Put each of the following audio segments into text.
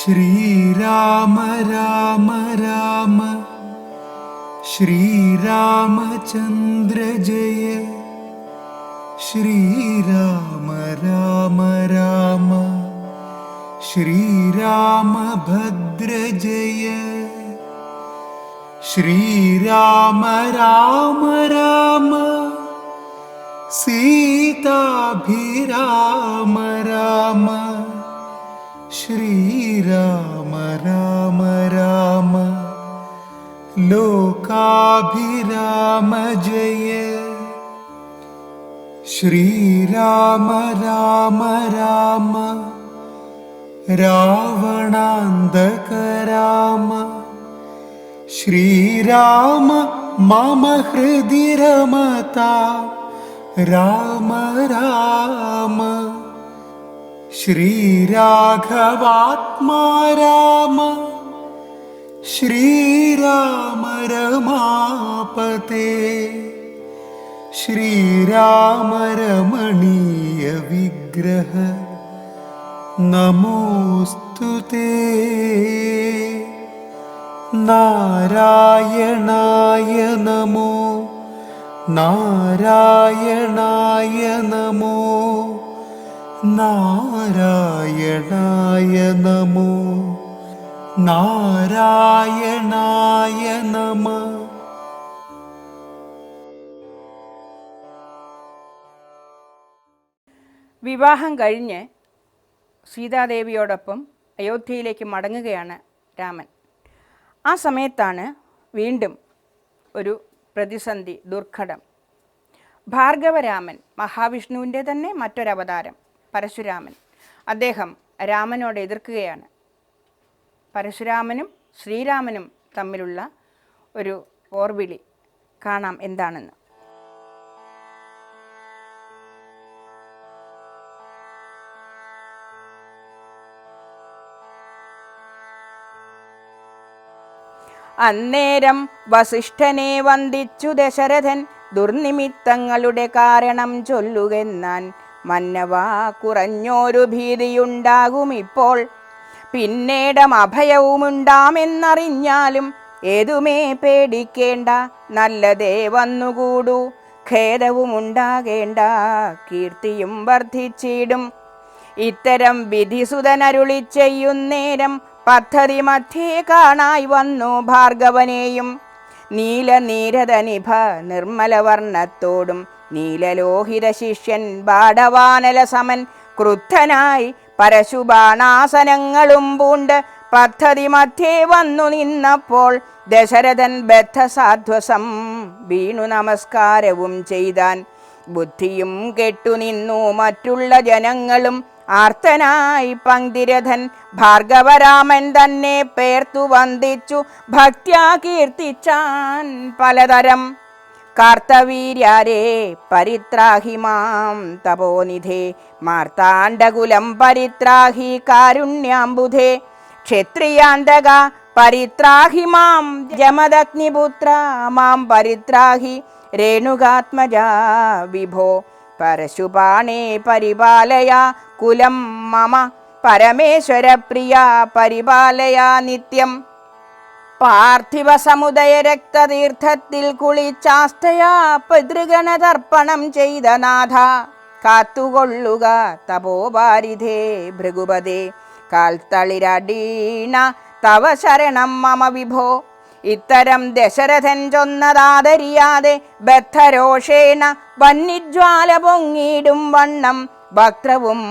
ശ്രീരാമ രാമ രാമ ശ്രീരാമചന്ദ്ര ജയ ശ്രീരാമ രാമ രാമ ശ്രീരാമഭദ്ര ജയ ശ്രീരാമ രാമ രാമ സീതാഭിരാമ രാമ ശ്രീരാമ രാമ രാമ ലോകാഭിരാമ ജയ ശ്രീരാമ രാമ രാമ രാവണാന്തക രാമ ശ്രീരാമ മമ ഹൃദി രമതാം രാമ രാമ ശ്രീരാഘവാത്മാ രാമ ശ്രീരാമ രമാപതേ ശ്രീരാമ രമണീയ വിഗ്രഹ നമോസ്തുതേ. നാരായണായ നമോ നാരായണായ നമോ നാരായണായ നമോ നാരായണായ നമ. വിവാഹം കഴിഞ്ഞ് സീതാദേവിയോടൊപ്പം അയോധ്യയിലേക്ക് മടങ്ങുകയാണ് രാമൻ. ആ സമയത്താണ് വീണ്ടും ഒരു പ്രതിസന്ധി, ദുർഘടം. ഭാർഗവരാമൻ, മഹാവിഷ്ണുവിൻ്റെ തന്നെ മറ്റൊരവതാരം പരശുരാമൻ, അദ്ദേഹം രാമനോട് എതിർക്കുകയാണ്. പരശുരാമനും ശ്രീരാമനും തമ്മിലുള്ള ഒരു പോർവിളി കാണാം എന്താണെന്ന്. അന്നേരം വസിഷ്ഠനെ വന്ദിച്ചു ദശരഥൻ, ദുർനിമിത്തങ്ങളുടെ കാരണം ചൊല്ലുകെന്നാൻ. മന്നവാ, കുറഞ്ഞൊരു ഭീതിയുണ്ടാകും ഇപ്പോൾ, പിന്നീടം അഭയവുമുണ്ടാമെന്നറിഞ്ഞാലും ഏതുമേ പേടിക്കേണ്ട, നല്ലതേ വന്നുകൂടൂ, ഖേദവുമുണ്ടാകേണ്ട, കീർത്തിയും വർദ്ധിച്ചിടും. ഇത്തരം വിധിസുതനരുളി ചെയ്യുന്നേരം പദ്ധതി മധ്യേ കാണായി വന്നു ഭാർഗവനെയും. നീലനീരതനിഭ നിർമ്മലവർണ്ണത്തോടും നീലലോഹിത ശിഷ്യൻ ബാടവാനല സമൻ ക്രുദ്ധനായി പരശുബാണാസനങ്ങളും പൂണ്ട് പദ്ധതി മധ്യേ വന്നു നിന്നപ്പോൾ ദശരഥൻ ബദ്ധസാധ്വസം വീണു നമസ്കാരവും ചെയ്താൻ. ബുദ്ധിയും കെട്ടുനിന്നു മറ്റുള്ള ജനങ്ങളും. ആർത്തനായി പങ്ക്തിരഥൻ ഭാർഗവരാമൻ തന്നെ പേർത്തു വന്ദിച്ചു ഭക്ത്യാ കീർത്തിച്ചാൻ പലതരം. കാർത്തവീര്യാരേ പരിത്രാഹി മാം തപോനിധേ, മാർത്താണ്ഡകുലം പരിത്രാഹി കാരുണ്യാംബുധേ, ക്ഷത്രിയാന്തക പരിത്രാഹി മാം ജമദഗ്നിപുത്ര, മാം പരിത്രാഹി രേണുകാത്മജാ വിഭോ, പരശുപാണേ പരിപാലയ കുലം മമ, പരമേശ്വര പ്രിയ പരിപാലയ നിത്യം. പാർത്ഥിവ സമുദയ രക്തതീർത്ഥത്തിൽ കുളിച്ചാസ്തയാ പിതൃഗണതർപ്പണം ചെയ്ത നാഥ, കാത്തുകൊള്ളുക തപോവാരിധേ ഭൃഗുപതേ, കാൽത്തളിരടീണ തവ ശരണം മമ വിഭോ. ഇത്തരം ദശരഥൻ ചൊന്നതാദരിയാതെ ബദ്ധരോഷേണ വന്യജ്വാല പൊങ്ങിടും വണ്ണം വക്രവും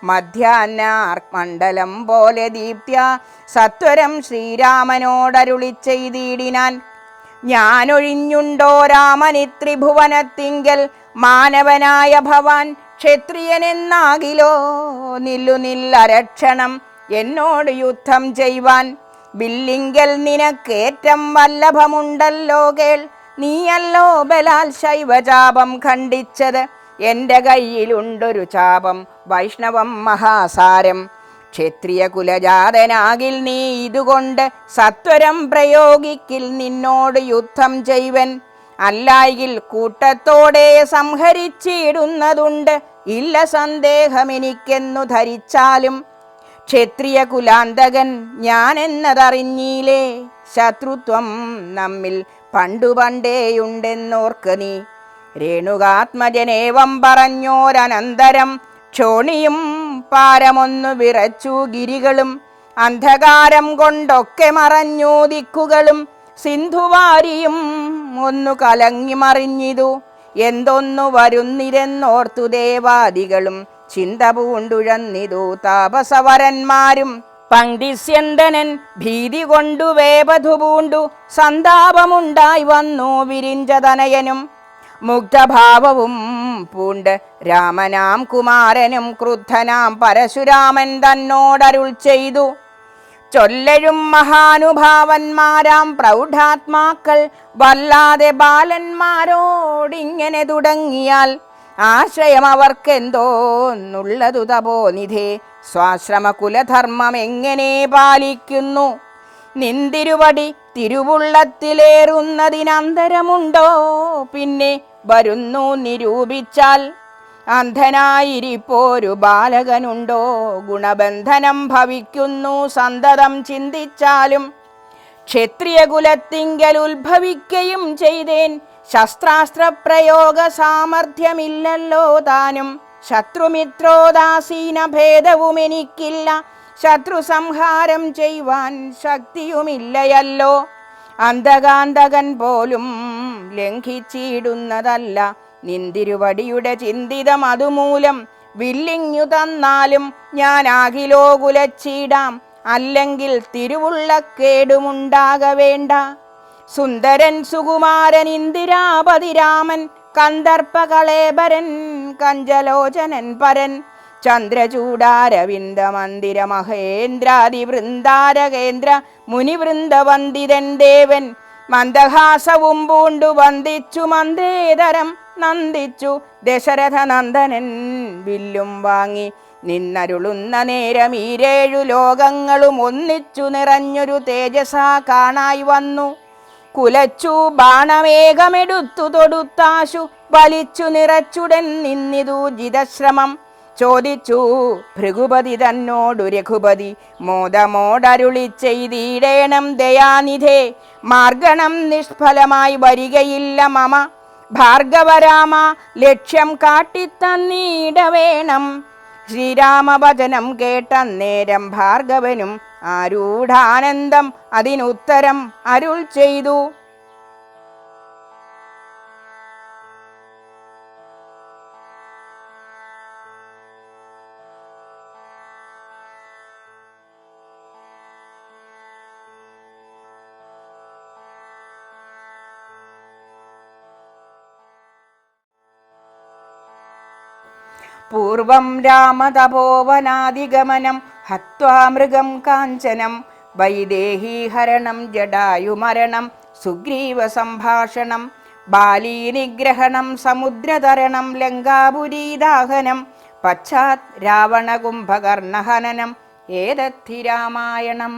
മധ്യാഹ്നമണ്ഡലം പോലെ ദീപ്ത്യ സത്വരം ശ്രീരാമനോടരുളി ചെയ്തിടിനാൻ. ഞാനൊഴിഞ്ഞുണ്ടോ രാമനിത്രിഭുവനത്തിങ്കൽ, മാനവനായ ഭവാൻ ക്ഷത്രിയനെന്നാകിലോ, നില്ലരക്ഷണം എന്നോട് യുദ്ധം ചെയ്യുവാൻ. ബില്ലിങ്കൽ നിനക്കേറ്റം വല്ലഭമുണ്ടല്ലോ കേൾ, നീയല്ലോ ബലാൽ ശൈവചാപം ഖണ്ഡിച്ചത്. എൻ്റെ കയ്യിലുണ്ടൊരു ചാപം വൈഷ്ണവം മഹാസാരം. ക്ഷത്രിയ കുലജാതനാകിൽ നീ ഇതുകൊണ്ട് സത്വരം പ്രയോഗിക്കിൽ നിന്നോട് യുദ്ധം ചെയ്വൻ. അല്ലായിൽ കൂട്ടത്തോടെ സംഹരിച്ചിടുന്നതുണ്ട്, ഇല്ല സന്ദേഹമെനിക്കെന്നു ധരിച്ചാലും. ക്ഷത്രിയ കുലാന്തകൻ ഞാനെന്നതറിഞ്ഞീലേ, ശത്രുത്വം നമ്മിൽ പണ്ടു പണ്ടേയുണ്ടെന്നോർക്ക് നീ. രേണുകാത്മജനേവം പറഞ്ഞോരനന്തരം ക്ഷോണിയും പാരമൊന്നു വിറച്ചു ഗിരികളും, അന്ധകാരം കൊണ്ടൊക്കെ മറഞ്ഞു ദിക്കുകളും, സിന്ധുവാരിയും ഒന്നു കലങ്ങി മറിഞ്ഞിതു. എന്തൊന്നു വരുന്നിരെന്നോർത്തു ദേവാദികളും, ചിന്ത പൂണ്ടുഴന്നിതു താപസവരന്മാരും. പണ്ഡിസ്യന്തനൻ ഭീതി കൊണ്ടു വേപധു പൂണ്ടു, സന്താപമുണ്ടായി വന്നു വിരിഞ്ചതനയനും. മുഗ്ധഭാവവും പൂണ്ട് രാമനാം കുമാരനും ക്രുദ്ധനാം പരശുരാമൻ തന്നോടരുൾ ചെയ്തു. ചൊല്ലഴും മഹാനുഭാവന്മാരാം പ്രൗഢാത്മാക്കൾ വല്ലാതെ ബാലന്മാരോടിങ്ങനെ തുടങ്ങിയാൽ, ആശ്രയം അവർക്കെന്തോന്നുള്ളതു തപോനിധേ, സ്വാശ്രമ കുലധർമ്മം എങ്ങനെ പാലിക്കുന്നു. നിന്തിരുവടി തിരുവുള്ളത്തിലേറുന്നതിനന്തരമുണ്ടോ, പിന്നെ വരുന്നു നിരൂപിച്ചാൽ. അന്ധനായിരിപ്പോരു ബാലകനുണ്ടോ, ഗുണബന്ധനം ഭവിക്കുന്നു സന്തതം ചിന്തിച്ചാലും. ക്ഷത്രിയ കുലത്തിങ്കൽ ഉത്ഭവിക്കയും ചെയ്തേൻ, ശസ്ത്രാസ്ത്ര പ്രയോഗ സാമർഥ്യമില്ലല്ലോ താനും. ശത്രുമിത്രോദാസീന ഭേദവും എനിക്കില്ല, ശത്രു സംഹാരം ചെയ്യുവാൻ ശക്തിയുമില്ലയല്ലോ. അന്ധകാന്തകൻ പോലും ലംഘിച്ചിടുന്നതല്ല നിന്തിരുവടിയുടെ ചിന്തിതം, അതുമൂലം വില്ലിങ്ങു തന്നാലും ഞാനാകിലോ കുലച്ചിടാം, അല്ലെങ്കിൽ തിരുവുള്ളക്കേടുമുണ്ടാകവേണ്ട. സുന്ദരൻ സുകുമാരൻ ഇന്ദിരാപതി രാമൻ, കന്ദർപ്പകളേബരൻ കഞ്ചലോചനൻ പരൻ, ചന്ദ്രചൂഡാരവിന്ദ മന്ദിര മഹേന്ദ്രാദി വൃന്ദാരകേന്ദ്ര മുനിവൃന്ദവന്ദിതൻ ദേവൻ. മന്ദഹാസവും പൂണ്ടു വന്ദിച്ചു മന്ദേതരം നന്ദിച്ചു ദശരഥ നന്ദനൻ വില്ലും വാങ്ങി. നിന്നരുളുന്ന നേരം ഈരേഴു ലോകങ്ങളും ഒന്നിച്ചു നിറഞ്ഞൊരു തേജസാ കാണായി വന്നു. കുലച്ചു ബാണമേഘമെടുത്തു തൊടുത്താശു വലിച്ചു നിറച്ചുടൻ നിന്നിതു ജിതശ്രമം. ചോദിച്ചു ഭൃഗുപതി തന്നോടു രഘുപതി, മോദമോടരുളി ചെയ്തിടേണം ദയാനിധേ, മാർഗണം നിഷ്ഫലമായി വരികയില്ല മമ. ഭാർഗവരാമ ലക്ഷ്യം കാട്ടിത്തന്നീടവേണം. ശ്രീരാമവചനം കേട്ടന്നേരം ഭാർഗവനും ആരൂഢാനന്ദം അതിനുത്തരം അരുൾ ചെയ്തു. പൂർവം രാമതപോവനാദിഗമനം, ഹത്വാ മൃഗം കാഞ്ചനം, വൈദേഹീഹരണം, ജടായുമരണം, സുഗ്രീവ സംഭാഷണം, ബാലീനിഗ്രഹണം, സമുദ്രതരണം, ലങ്കാപുരീദാഹനം, പശ്ചാത് രാവണകുംഭകർണഹനനം. ഏതദ്ധി രാമായണം.